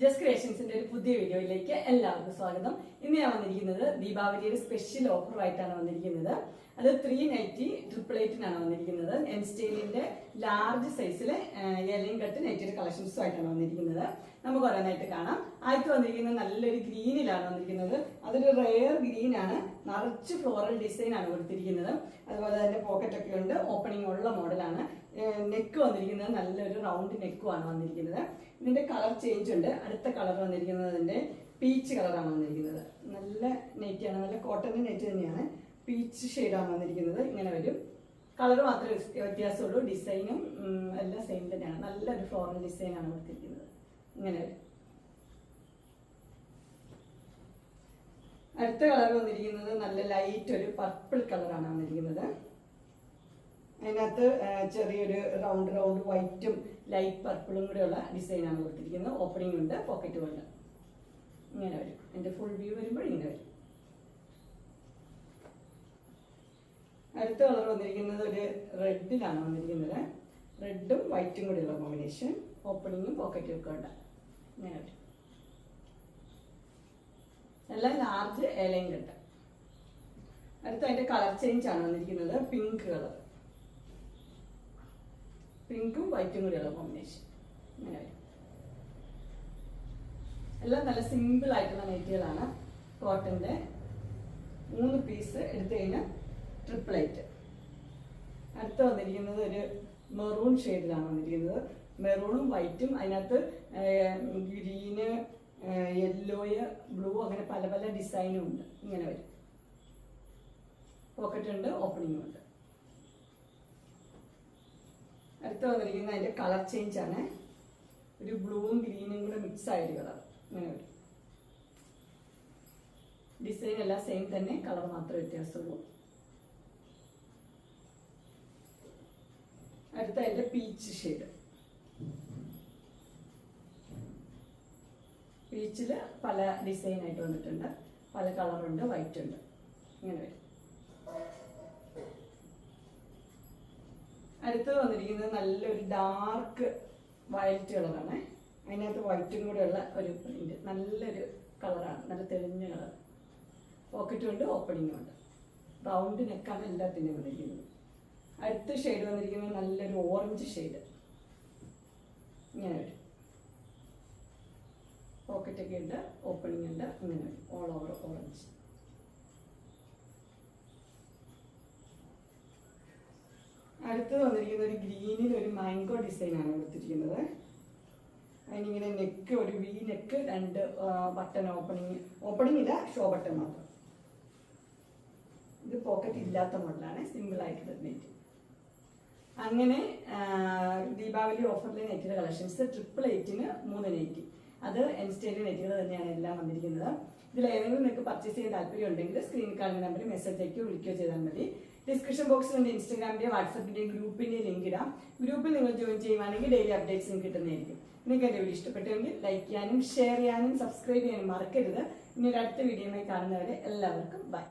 Just ക്രിയേഷൻസിന്റെ ഒരു പുതിയ വീഡിയോയിലേക്ക് എല്ലാവർക്കും സ്വാഗതം. ഇന്ന് ഞാൻ വന്നിരിക്കുന്നത് ദീപാവലിയുടെ സ്പെഷ്യൽ ഓഫർ ആയിട്ടാണ് വന്നിരിക്കുന്നത്. അത് 390 888 വന്നിരിക്കുന്നത്. എം സ്റ്റൈലിന്റെ ലാർജ് സൈസിലെ എലയും കട്ട് നെറ്റിയുടെ കളക്ഷൻസും ആയിട്ടാണ് വന്നിരിക്കുന്നത്. നമുക്ക് ഓരോന്നായിട്ട് കാണാം. ആദ്യത്തെ വന്നിരിക്കുന്നത് നല്ലൊരു ഗ്രീനിലാണ് വന്നിരിക്കുന്നത്. അതൊരു റെയർ ഗ്രീൻ ആണ്. നിറച്ച് ഫ്ലോറൽ ഡിസൈൻ ആണ് കൊടുത്തിരിക്കുന്നത്. അതുപോലെ തന്നെ പോക്കറ്റ് ഒക്കെ ഉണ്ട്. ഓപ്പണിംഗ് ഉള്ള മോഡലാണ്. നെക്ക് വന്നിരിക്കുന്നത് നല്ലൊരു റൗണ്ട് നെക്കുമാണ് വന്നിരിക്കുന്നത്. ഇതിന്റെ കളർ ചേഞ്ച് ഉണ്ട്. അടുത്ത കളർ വന്നിരിക്കുന്നത് അതിന്റെ പീച്ച് കളറാണ് വന്നിരിക്കുന്നത്. നല്ല നെറ്റാണ്, നല്ല കോട്ടൺ നെറ്റ് തന്നെയാണ്. പീച്ച് ഷെയ്ഡാണ് വന്നിരിക്കുന്നത്. ഇങ്ങനെ വരും. കളർ മാത്രമേ വ്യത്യാസമുള്ളൂ. ഡിസൈനും എല്ലാം സെയിം തന്നെയാണ്. നല്ലൊരു ഫ്ലോറൽ ഡിസൈനാണ് കൊടുത്തിരിക്കുന്നത്. ഇങ്ങനെ വരും. അടുത്ത കളർ വന്നിരിക്കുന്നത് നല്ല ലൈറ്റ് ഒരു പർപ്പിൾ കളറാണ് വന്നിരിക്കുന്നത്. അതിനകത്ത് ചെറിയൊരു റൗണ്ട് വൈറ്റും ലൈറ്റ് പർപ്പിളും കൂടെയുള്ള ഡിസൈനാണ് കൊടുത്തിരിക്കുന്നത്. ഓപ്പണിംഗ് ഉണ്ട്, പോക്കറ്റും ഉണ്ട്. ഇങ്ങനെ വരും. എൻ്റെ ഫുൾ വ്യൂ വരുമ്പോൾ ഇങ്ങനെ വരും. അടുത്ത കളർ വന്നിരിക്കുന്നത് ഒരു റെഡിലാണ് വന്നിരിക്കുന്നത്. റെഡും വൈറ്റും കൂടെയുള്ള കോമ്പിനേഷൻ. ഓപ്പണിങ്ങും പോക്കറ്റും ഒക്കെ ഉണ്ട്. ഇങ്ങനെ വരും. എല്ലാം ലാർജ് ഏലയും കെട്ട്. അടുത്ത അതിന്റെ കളർ ചേഞ്ച് ആണ് വന്നിരിക്കുന്നത്. Pink colour. പിങ്കും വൈറ്റും കൂടെയുള്ള കോമ്പിനേഷൻ. ഇങ്ങനെ വരും. എല്ലാം നല്ല സിമ്പിൾ ആയിട്ടുള്ള നെറ്റുകളാണ്. കോട്ടന്റെ 3 പീസ് എടുത്തു കഴിഞ്ഞാൽ 888. അടുത്ത വന്നിരിക്കുന്നത് ഒരു മെറൂൺ ഷെയ്ഡിലാണ് വന്നിരിക്കുന്നത്. മെറൂണും വൈറ്റും, അതിനകത്ത് ഗ്രീന്, യെല്ലോയ്, ബ്ലൂ, അങ്ങനെ പല പല ഡിസൈനും ഉണ്ട്. ഇങ്ങനെ വരും. പോക്കറ്റ് ഉണ്ട്, ഓപ്പണിംഗും ഉണ്ട്. അടുത്ത വന്നിരിക്കുന്നത് അതിന്റെ കളർ ചേഞ്ച് ആണ്. ഒരു ബ്ലൂവും ഗ്രീനും കൂടെ മിക്സ് ആയൊരു കളർ. ഇങ്ങനെ വരും. ഡിസൈൻ എല്ലാം സെയിം തന്നെ, കളർ മാത്രമേ വ്യത്യാസമുള്ളൂ. അടുത്ത അതിന്റെ പീച്ച് ഷെയ്ഡ്. പീച്ചില് പല ഡിസൈൻ ആയിട്ട് വന്നിട്ടുണ്ട്. പല കളറുണ്ട്, വൈറ്റ് ഉണ്ട്. ഇങ്ങനെ വരും. അടുത്തത് വന്നിരിക്കുന്നത് നല്ലൊരു ഡാർക്ക് വയലറ്റ് കളറാണ്. അതിനകത്ത് വൈറ്റും കൂടെ ഉള്ള ഒരു പ്രിന്റ്. നല്ലൊരു കളറാണ്, നല്ല തെളിഞ്ഞ കളർ. പോക്കറ്റും ഉണ്ട്, ഓപ്പണിങ്ങും ഉണ്ട്. റൗണ്ട് നെക്കാണ് എല്ലാത്തിൻ്റെയും വന്നിരിക്കുന്നത്. അടുത്ത ഷെയ്ഡ് വന്നിരിക്കുന്നത് നല്ലൊരു ഓറഞ്ച് ഷെയ്ഡ്. ഇങ്ങനെ വരും. പോക്കറ്റൊക്കെ ഉണ്ട്, ഓപ്പണിംഗ് ഉണ്ട്. ഇങ്ങനെ വരും. All over orange. അടുത്തത് വന്നിരിക്കുന്നത് ഒരു ഗ്രീനിൽ ഒരു മാംഗോ ഡിസൈനാണ് കൊടുത്തിരിക്കുന്നത്. അതിനിങ്ങനെ നെക്ക്, ഒരു വി നെക്ക്, 2 ബട്ടൺ ഓപ്പണിംഗ് ഇല്ല, ഷോ ബട്ടൺ മാത്രം. ഇത് പോക്കറ്റ് ഇല്ലാത്ത മോഡലാണ്. സിമ്പിൾ ആയിട്ടുള്ള നെറ്റ്. അങ്ങനെ ദീപാവലി ഓഫറിലെ നെറ്റിന്റെ കളക്ഷൻസ് 888-ന് 390. അത് എം സ്റ്റൈൽ നെറ്റുകൾ തന്നെയാണ് എല്ലാം വന്നിരിക്കുന്നത്. ഇതിൽ ഏതെങ്കിലും നിങ്ങൾക്ക് പർച്ചേസ് ചെയ്യാൻ താല്പര്യം ഉണ്ടെങ്കിൽ സ്ക്രീനിൽ കാണുന്ന നമ്പറിൽ മെസ്സേജ് അയക്കുകയോ വിളിക്കുകയോ ചെയ്താൽ മതി. ഡിസ്ക്രിപ്ഷൻ ബോക്സിൽ എൻ്റെ ഇൻസ്റ്റാഗ്രാമിന്റെ വാട്സാപ്പിന്റെ ഗ്രൂപ്പിന്റെ ലിങ്ക് ഇടാം. ഗ്രൂപ്പിൽ നിങ്ങൾ ജോയിൻ ചെയ്യുവാണെങ്കിൽ ഡെയിലി അപ്ഡേറ്റ്സും കിട്ടുന്നതായിരിക്കും. നിങ്ങൾക്ക് എൻ്റെ വീഡിയോ ഇഷ്ടപ്പെട്ടെങ്കിൽ ലൈക്ക് ചെയ്യാനും ഷെയർ ചെയ്യാനും സബ്സ്ക്രൈബ് ചെയ്യാനും മറക്കരുത്. ഇനി ഒരു അടുത്ത വീഡിയോയുമായി കാണുന്നവരെ എല്ലാവർക്കും ബൈ.